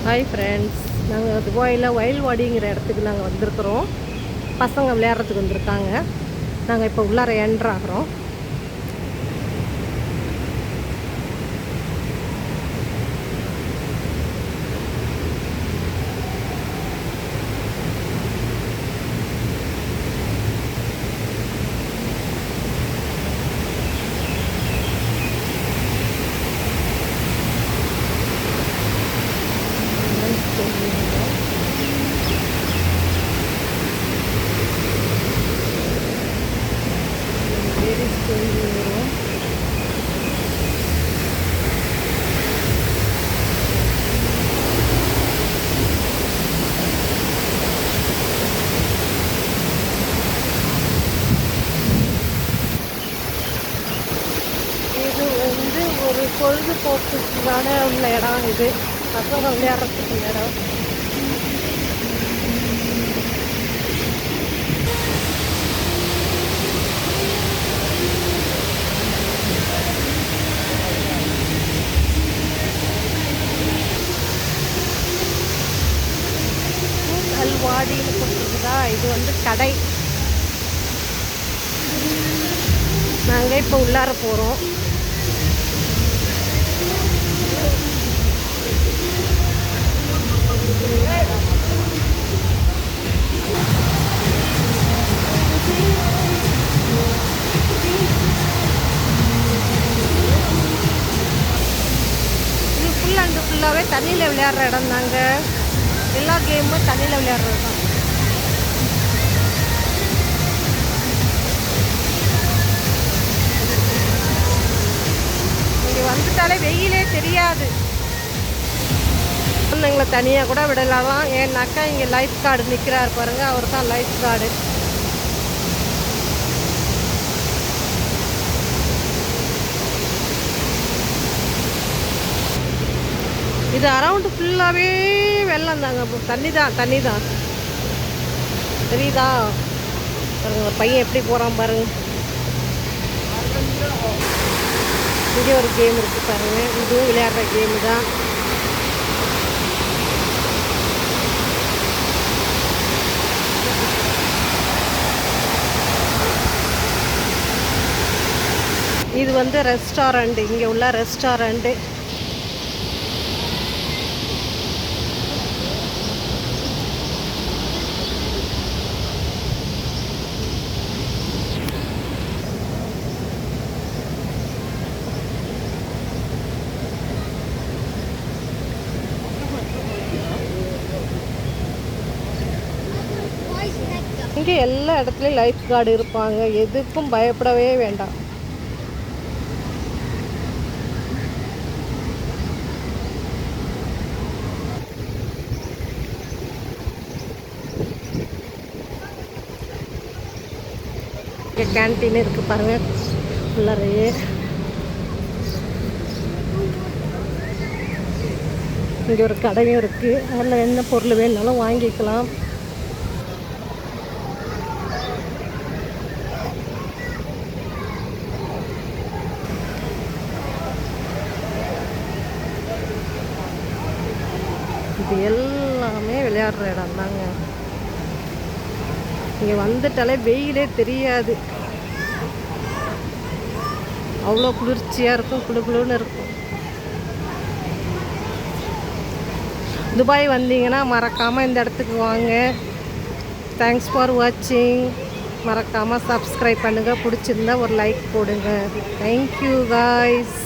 Hi friends, நாங்கள் துபாயில் வயல்வாடிங்கிற இடத்துக்கு நாங்கள் வந்திருக்கிறோம். பசங்க விளையாடுறதுக்கு வந்திருக்காங்க. நாங்கள் இப்போ உள்ளார என்ட்ராகிறோம். ஒரு பொழுதுபோக்குக்கான உள்ள இடம் இது. பசங்க விளையாடுறதுக்கு இடம். அல்வாடின்னு கொடுத்துருக்குதா. இது வந்து கடை. நாங்கள் இப்போ உள்ளார போகிறோம். இது ஃபுல்லாகவே தண்ணியில் விளையாடுற இடம் தாங்க. எல்லா கேமும் தண்ணியில் விளையாடுறது தான். இங்கே வந்துட்டாலே வெயிலே தெரியாது. குழந்தைங்களை தனியாக கூட விடலாம். ஏன்னாக்கா இங்கே லைஃப் கார்டு நிற்கிறார் பாருங்க, அவர் தான் லைஃப் கார்டு. இது அரவுண்டு ஃபுல்லாகவே வெள்ளம் தாங்க. தண்ணி தான் தெரியுதா பாருங்க. ஒரு பையன் எப்படி போகிறான் பாருங்க. இங்கே ஒரு கேம் இருக்குது பாருங்க. இதுவும் விளையாடுற கேமு தான். இது வந்து ரெஸ்டாரண்ட். இங்கே உள்ள ரெஸ்டாரண்ட்டு. இங்கே எல்லா இடத்துலையும் லைஃப் கார்டு இருப்பாங்க. எதுக்கும் பயப்படவே வேண்டாம். இங்கே கேன்டீன் இருக்குது பாருங்கள். உள்ளறையே இங்கே ஒரு கடையும் இருக்குது. அதில் என்ன பொருள் வேணுனாலும் வாங்கிக்கலாம். இது எல்லாமே விளையாடுற இடம் தாங்க. இங்கே வந்துட்டாலே வெயிலே தெரியாது. அவ்வளோ குளிர்ச்சியாக இருக்கும். குளுன்னு இருக்கும். துபாய் வந்தீங்கன்னா மறக்காமல் இந்த இடத்துக்கு வாங்க. தேங்க்ஸ் ஃபார் வாட்சிங். மறக்காமல் சப்ஸ்கிரைப் பண்ணுங்கள். பிடிச்சிருந்தா ஒரு லைக் போடுங்க. Thank you guys.